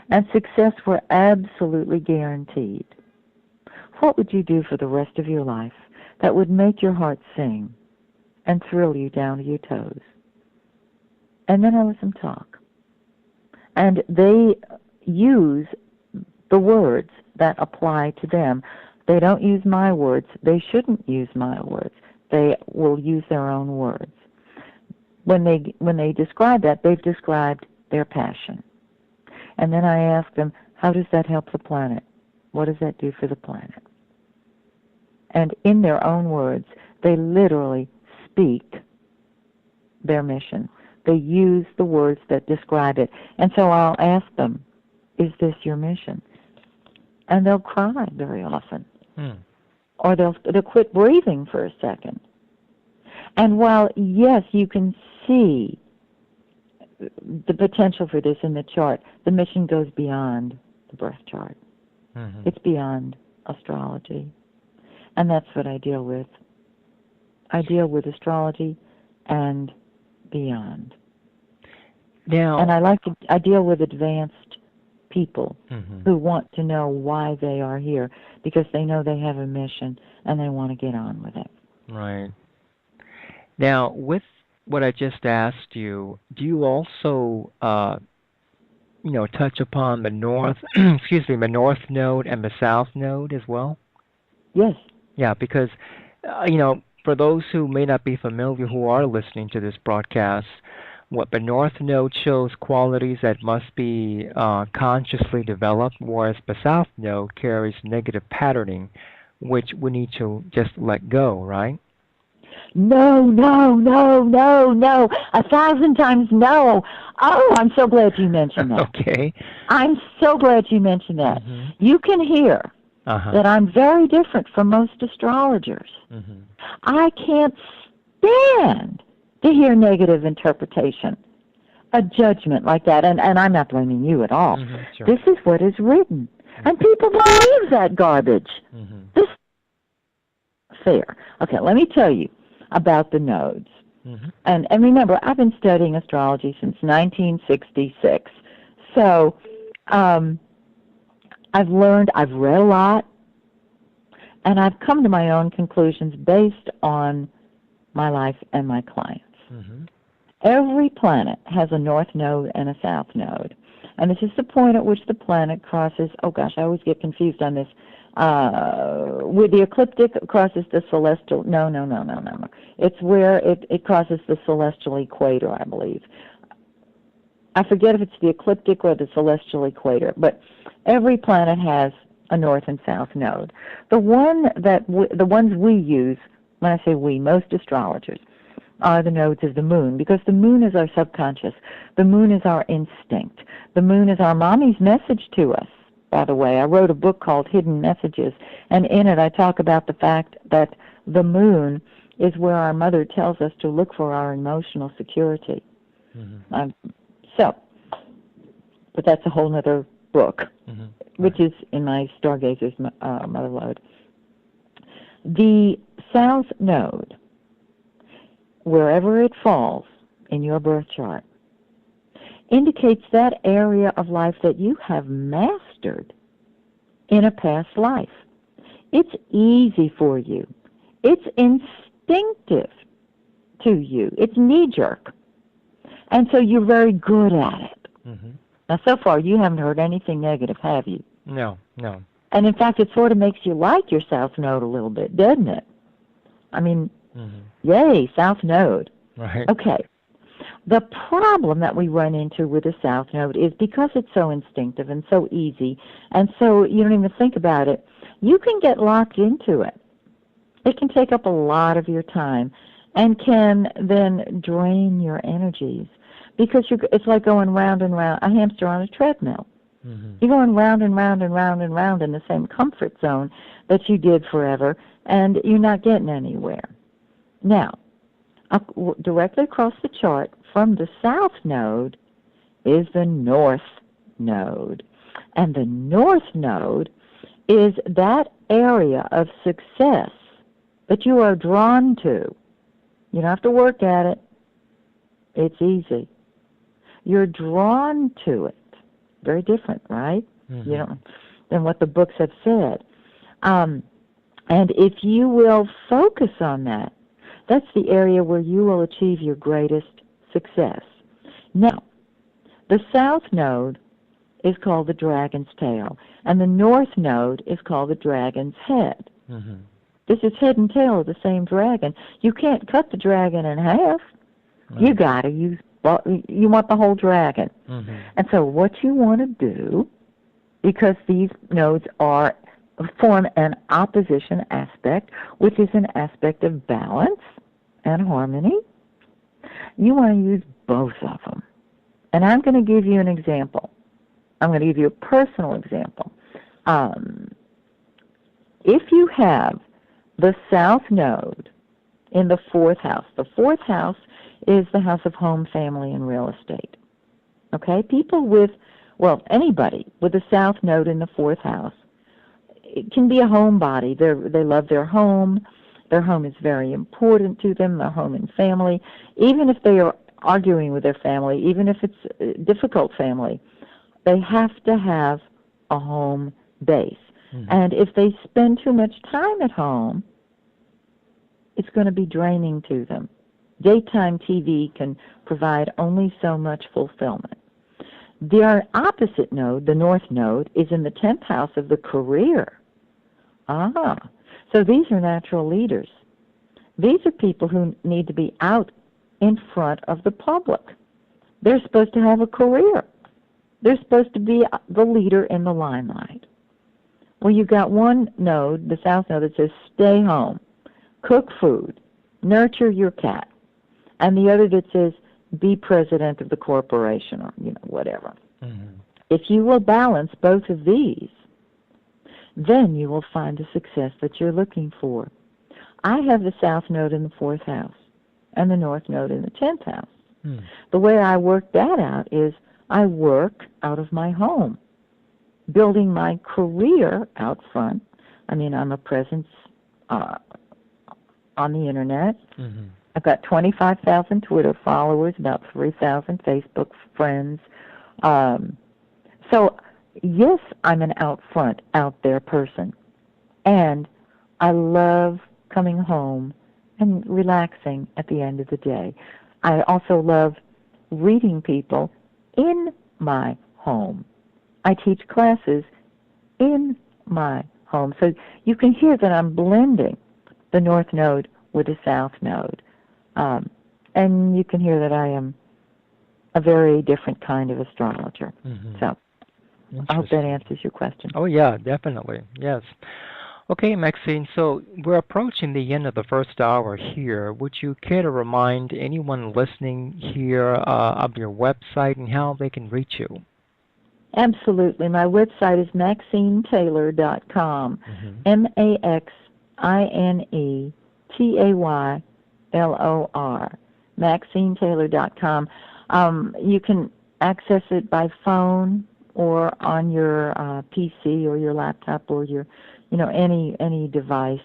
and success were absolutely guaranteed, what would you do for the rest of your life that would make your heart sing and thrill you down to your toes? And then I let them talk. And they use the words that apply to them. They don't use my words. They shouldn't use my words. They will use their own words. When they describe that, they've described their passion. And then I ask them, how does that help the planet? What does that do for the planet? And in their own words, they literally speak their mission. They use the words that describe it. And so I'll ask them, is this your mission? And they'll cry very often. Or they'll quit breathing for a second. And while, yes, you can see the potential for this in the chart, the mission goes beyond the birth chart. It's beyond astrology. And that's what I deal with. I deal with astrology and beyond.
Now,
and I deal with advanced people who want to know why they are here, because they know they have a mission and they want to get on with it.
Right. Now, with what I just asked you, do you also, touch upon the north, the north node and the south node as well?
Yes.
Yeah, because, for those who may not be familiar who are listening to this broadcast, what the north node shows qualities that must be consciously developed, whereas the south node carries negative patterning, which we need to just let go, right?
No, 1,000 times no. Oh, I'm so glad you mentioned that.
Okay.
I'm so glad you mentioned that. You can hear that I'm very different from most astrologers. I can't stand to hear negative interpretation, a judgment like that. And I'm not blaming you at all.
Sure.
This is what is written. And people believe that garbage. This is fair. Okay, let me tell you about the nodes. And remember, I've been studying astrology since 1966. So I've learned, I've read a lot, and I've come to my own conclusions based on my life and my clients. Every planet has a north node and a south node. And this is the point at which the planet crosses, oh gosh, I always get confused on this, with the ecliptic crosses the celestial, no. It's where it crosses the celestial equator, I believe. I forget if it's the ecliptic or the celestial equator, but every planet has a north and south node. The ones we use, when I say we, most astrologers, are the nodes of the moon, because the moon is our subconscious. The moon is our instinct. The moon is our mommy's message to us. By the way, I wrote a book called Hidden Messages, and in it I talk about the fact that the moon is where our mother tells us to look for our emotional security. But that's a whole other book, which is in my Stargazer's Motherlode. The south node, wherever it falls in your birth chart, indicates that area of life that you have mastered in a past life. It's easy for you. It's instinctive to you. It's knee-jerk. And so you're very good at it. Now, so far, you haven't heard anything negative, have you?
No.
And in fact, it sort of makes you like your south node a little bit, doesn't it? I mean, yay, south node.
Right.
Okay. The problem that we run into with the south node is because it's so instinctive and so easy, and so you don't even think about it, you can get locked into it. It can take up a lot of your time and can then drain your energies, because it's like going round and round, a hamster on a treadmill. You're going round and round and round and round in the same comfort zone that you did forever, and you're not getting anywhere. Now, directly across the chart from the south node is the north node. And the north node is that area of success that you are drawn to. You don't have to work at it. It's easy. You're drawn to it. Very different, right? Than what the books have said. And if you will focus on that, that's the area where you will achieve your greatest success. Now, the south node is called the dragon's tail, and the north node is called the dragon's head.
Mm-hmm.
This is head and tail of the same dragon. You can't cut the dragon in half.
Right.
You got to use, you want the whole dragon.
Mm-hmm.
And so what you want to do, because these nodes form an opposition aspect, which is an aspect of balance and harmony, you want to use both of them. And I'm going to give you an example. I'm going to give you a personal example. If you have the south node in the fourth house is the house of home, family, and real estate. Okay? People with, anybody with the south node in the fourth house, it can be a homebody. They love their home. Their home is very important to them, their home and family. Even if they are arguing with their family, even if it's a difficult family, they have to have a home base. Mm-hmm. And if they spend too much time at home, it's going to be draining to them. Daytime TV can provide only so much fulfillment. Their opposite node, the north node, is in the 10th house of the career. So these are natural leaders. These are people who need to be out in front of the public. They're supposed to have a career. They're supposed to be the leader in the limelight. Well, you've got one node, the south node, that says stay home, cook food, nurture your cat, and the other that says be president of the corporation or, whatever. Mm-hmm. If you will balance both of these, then you will find the success that you're looking for. I have the south node in the fourth house and the north node in the 10th house. Mm. The way I work that out is I work out of my home, building my career out front. I mean, I'm a presence on the Internet. Mm-hmm. I've got 25,000 Twitter followers, about 3,000 Facebook friends. So, yes, I'm an out front, out there person. And I love coming home and relaxing at the end of the day. I also love reading people in my home. I teach classes in my home. So you can hear that I'm blending the north node with the south node. And you can hear that I am a very different kind of astrologer. Mm-hmm. So I hope that answers your question.
Oh, yeah, definitely. Yes. Okay, Maxine, so we're approaching the end of the first hour here. Would you care to remind anyone listening here of your website and how they can reach you?
Absolutely. My website is MaxineTaylor.com, MaxineTaylor, MaxineTaylor.com. You can access it by phone or on your PC or your laptop or your, any device.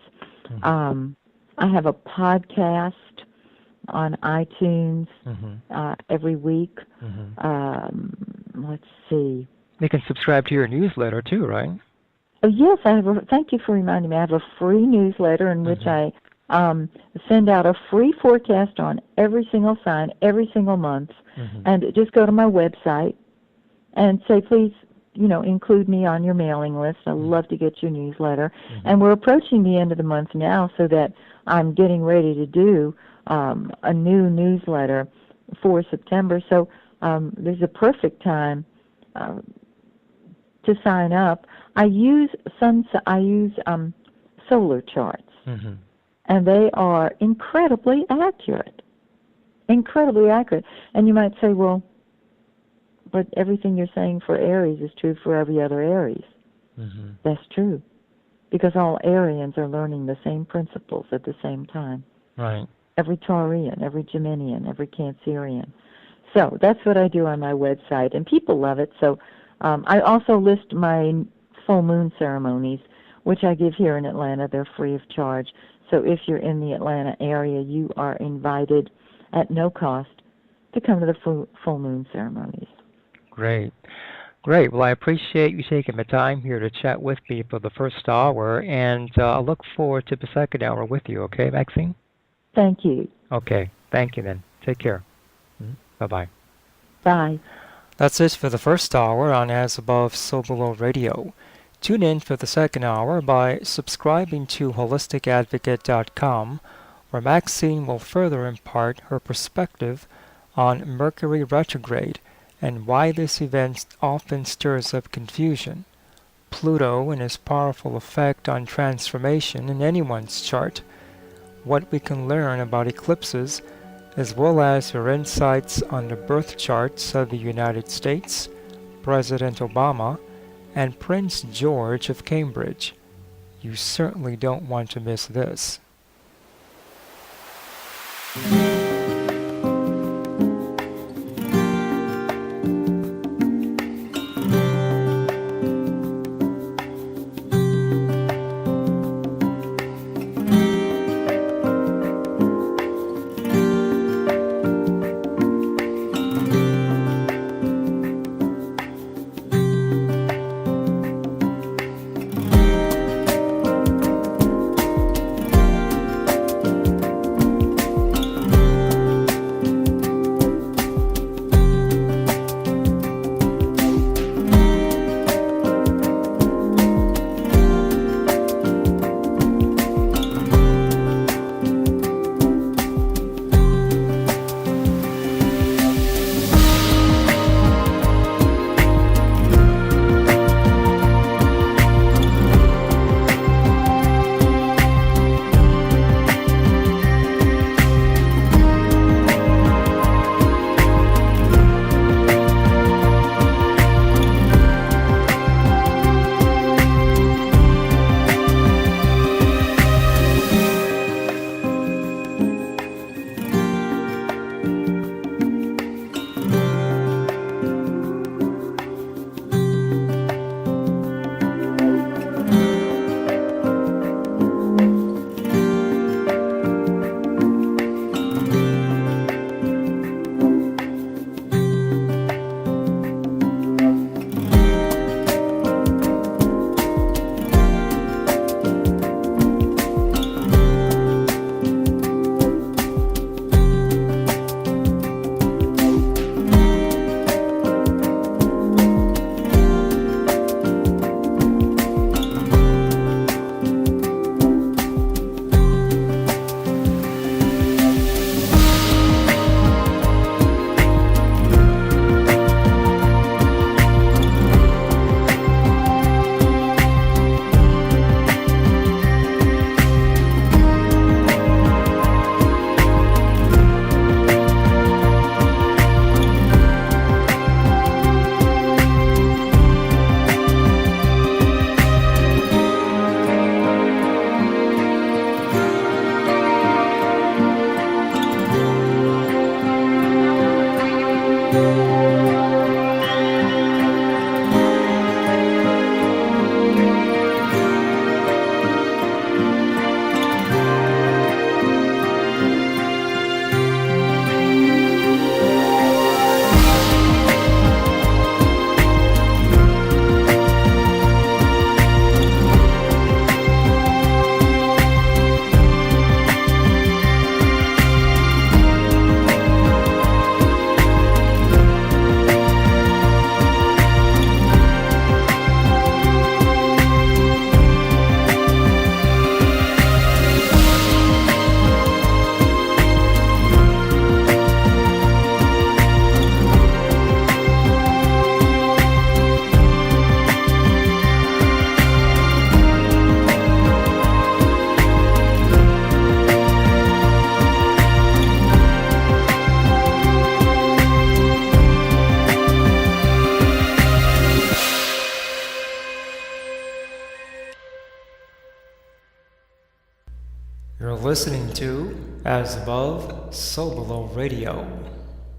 Mm-hmm. I have a podcast on iTunes every week. Mm-hmm. Let's see.
They can subscribe to your newsletter too, right?
Oh, yes, thank you for reminding me. I have a free newsletter in which I send out a free forecast on every single sign, every single month. Mm-hmm. And just go to my website and say, please, include me on your mailing list. I'd love to get your newsletter. Mm-hmm. And we're approaching the end of the month now, so that I'm getting ready to do a new newsletter for September. So there's a perfect time to sign up. I use solar charts, and they are incredibly accurate. And you might say, well, but everything you're saying for Aries is true for every other Aries. Mm-hmm. That's true, because all Arians are learning the same principles at the same time.
Right.
Every Taurian, every Geminian, every Cancerian. So that's what I do on my website, and people love it. So I also list my full moon ceremonies, which I give here in Atlanta. They're free of charge. So if you're in the Atlanta area, you are invited at no cost to come to the full moon ceremonies.
Great. Well, I appreciate you taking the time here to chat with me for the first hour, and I look forward to the second hour with you, okay, Maxine?
Thank you.
Okay. Thank you then. Take care. Mm-hmm. Bye-bye.
Bye.
That's it for the first hour on As Above, So Below Radio. Tune in for the second hour by subscribing to holisticadvocate.com, where Maxine will further impart her perspective on Mercury retrograde and why this event often stirs up confusion, Pluto and his powerful effect on transformation in anyone's chart, what we can learn about eclipses, as well as her insights on the birth charts of the United States, President Obama, and Prince George of Cambridge. You certainly don't want to miss this. You're listening to As Above, So Below Radio.